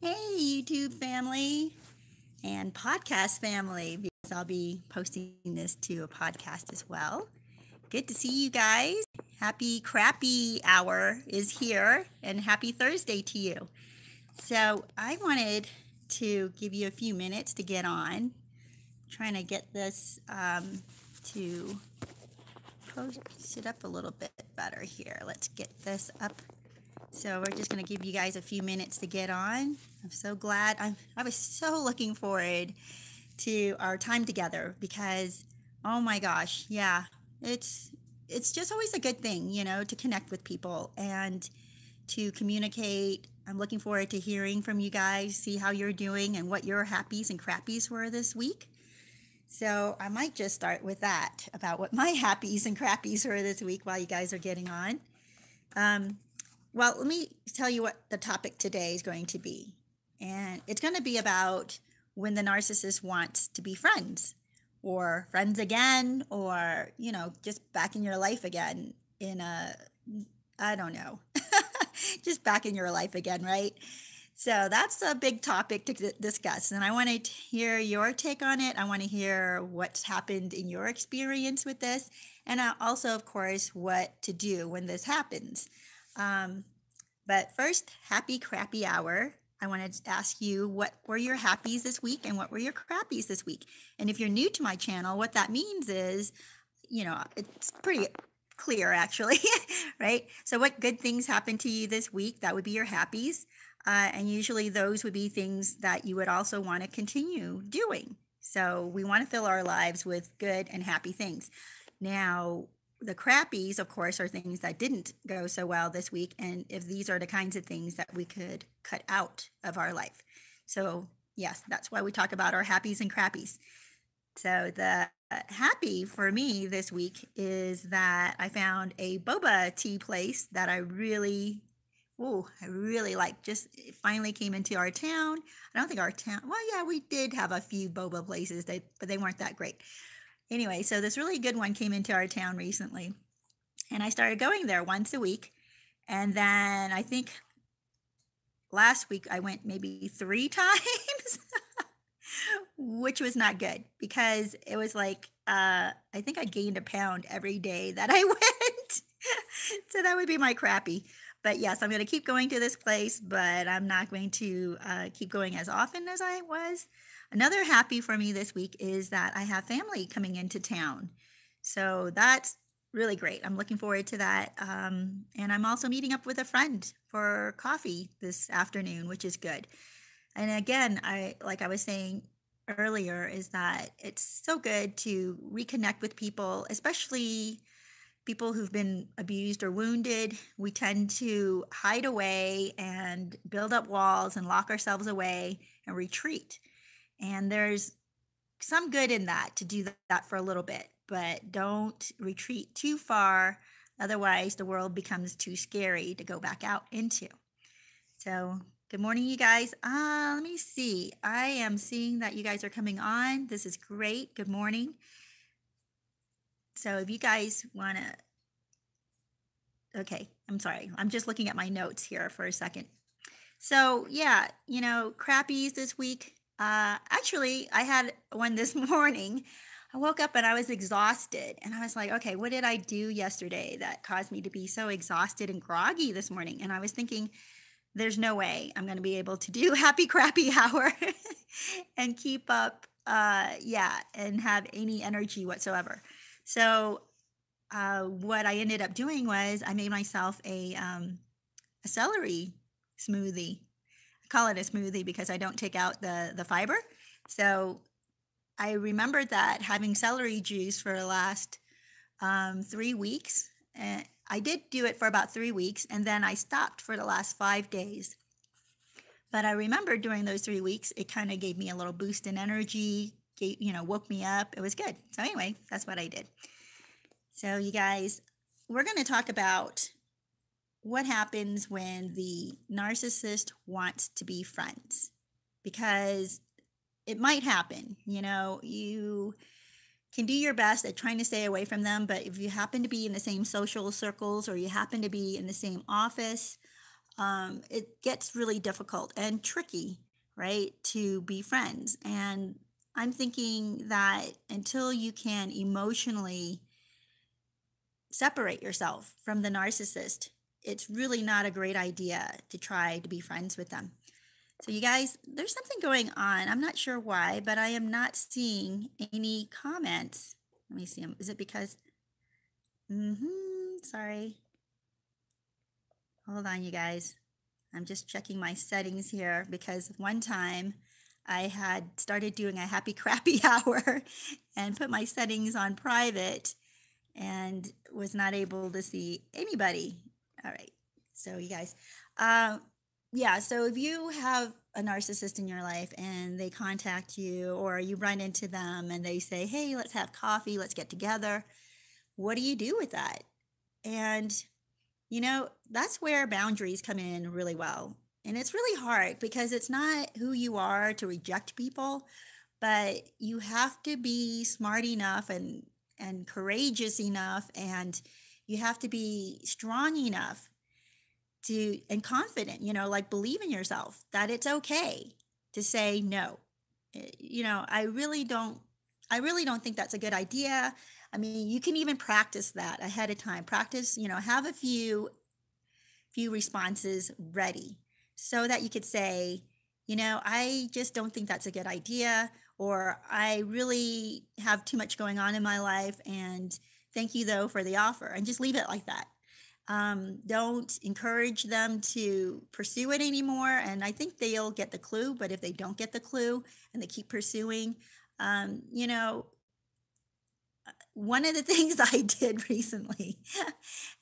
Hey, YouTube family and podcast family, because I'll be posting this to a podcast as well. Good to see you guys. Happy Crappy Hour is here, and happy Thursday to you. So, I wanted to give you a few minutes to get on. Trying to get this to post it up a little bit better here. Let's get this up. So we're just going to give you guys a few minutes to get on. I'm so glad. I was so looking forward to our time together because, oh my gosh, yeah, it's just always a good thing, to connect with people and to communicate. I'm looking forward to hearing from you guys, see how you're doing and what your happies and crappies were this week. So I might just start with that about what my happies and crappies were this week while you guys are getting on. Well, let me tell you what the topic today is going to be. And it's going to be about when the narcissist wants to be friends or friends again, or, just back in your life again I don't know, just back in your life again, right? So that's a big topic to discuss. And I want to hear your take on it. I want to hear what's happened in your experience with this. And also, of course, what to do when this happens. But first, happy crappy hour. I want to ask you, what were your happies this week and what were your crappies this week? And if you're new to my channel, what that means is, it's pretty clear actually, right? So what good things happened to you this week? That would be your happies. And usually those would be things that you would also want to continue doing. So we want to fill our lives with good and happy things. Now, the crappies, of course, are things that didn't go so well this week. And if these are the kinds of things that we could cut out of our life. So yes, that's why we talk about our happies and crappies. So the happy for me this week is that I found a boba tea place that I really like. Just it finally came into our town. I don't think our town, well, yeah, we did have a few boba places, but they weren't that great. Anyway, so this really good one came into our town recently, and I started going there once a week. And then I think last week I went maybe 3 times, which was not good because it was like, I think I gained a pound every day that I went. So that would be my crappy. But yes, I'm going to keep going to this place, but I'm not going to keep going as often as I was. Another happy for me this week is that I have family coming into town. So that's really great. I'm looking forward to that. And I'm also meeting up with a friend for coffee this afternoon, which is good. And again, like I was saying earlier, is that it's so good to reconnect with people, especially people who've been abused or wounded. We tend to hide away and build up walls and lock ourselves away and retreat. And there's some good in that, to do that for a little bit, but don't retreat too far. Otherwise, the world becomes too scary to go back out into. So good morning, you guys. Let me see. I am seeing that you guys are coming on. This is great. Good morning. So if you guys want to, okay, I'm sorry. I'm just looking at my notes here for a second. So yeah, crappies this week. Actually, I had one this morning. I woke up and I was exhausted, and I was like, okay, what did I do yesterday that caused me to be so exhausted and groggy this morning? And I was thinking, there's no way I'm going to be able to do happy crappy hour and keep up, and have any energy whatsoever. So what I ended up doing was I made myself a celery smoothie. I call it a smoothie because I don't take out the fiber. So I remembered that having celery juice for the last 3 weeks. I did do it for about 3 weeks, and then I stopped for the last 5 days. But I remember during those 3 weeks, it kind of gave me a little boost in energy, woke me up. It was good. So anyway, that's what I did. So you guys, we're going to talk about what happens when the narcissist wants to be friends, because it might happen. You can do your best at trying to stay away from them, but if you happen to be in the same social circles or you happen to be in the same office, it gets really difficult and tricky, right, to be friends. And I'm thinking that until you can emotionally separate yourself from the narcissist, it's really not a great idea to try to be friends with them. So, you guys, there's something going on. I'm not sure why, but I am not seeing any comments. Let me see them. Is it because? Sorry. Hold on, you guys. I'm just checking my settings here because one time I had started doing a happy crappy hour and put my settings on private and was not able to see anybody. All right. So, you guys, yeah. So, if you have a narcissist in your life and they contact you or you run into them and they say, hey, let's have coffee, let's get together, what do you do with that? And that's where boundaries come in really well. And it's really hard because it's not who you are to reject people, but you have to be smart enough and courageous enough, and you have to be strong enough to and confident, like believe in yourself that it's okay to say no. I really don't think that's a good idea. I mean, you can even practice that ahead of time. Practice, have a few responses ready so that you could say, I just don't think that's a good idea, or I really have too much going on in my life, and thank you though for the offer, and just leave it like that. Don't encourage them to pursue it anymore. And I think they'll get the clue, but if they don't get the clue and they keep pursuing, um, you know, one of the things I did recently, and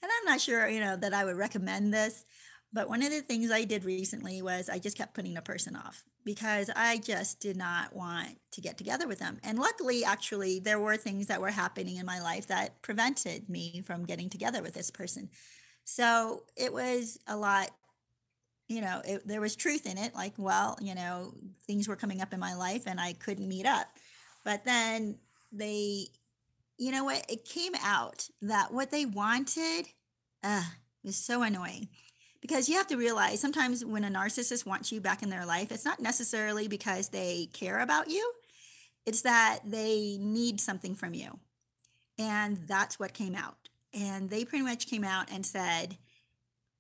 I'm not sure, that I would recommend this, but one of the things I did recently was I just kept putting the person off because I just did not want to get together with them. And luckily, actually, there were things that were happening in my life that prevented me from getting together with this person. So it was a lot, there was truth in it. Like, well, things were coming up in my life and I couldn't meet up. But then they what? It came out that what they wanted uh, is so annoying because you have to realize sometimes when a narcissist wants you back in their life, it's not necessarily because they care about you, it's that they need something from you. And that's what came out. And they pretty much came out and said,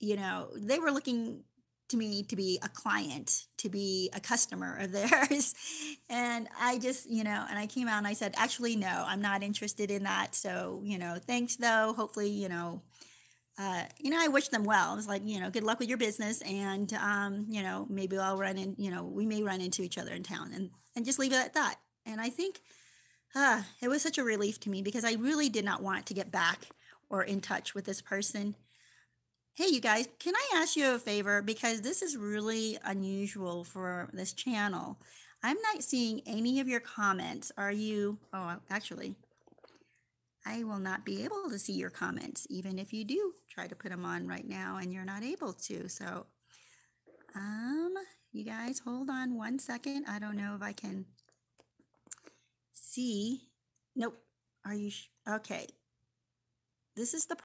they were looking to me to be a client, to be a customer of theirs. And I just, and I came out and I said, actually, no, I'm not interested in that. So, thanks though. Hopefully, I wish them well. I was like, good luck with your business. And, maybe I'll we may run into each other in town, and just leave it at that. And I think it was such a relief to me because I really did not want to get back or in touch with this person. Hey, you guys, can I ask you a favor? Because this is really unusual for this channel. I'm not seeing any of your comments. Are you? Oh, actually, I will not be able to see your comments, even if you do try to put them on right now and you're not able to. So, you guys, hold on one second. I don't know if I can see. Nope. Are you? Okay. This is the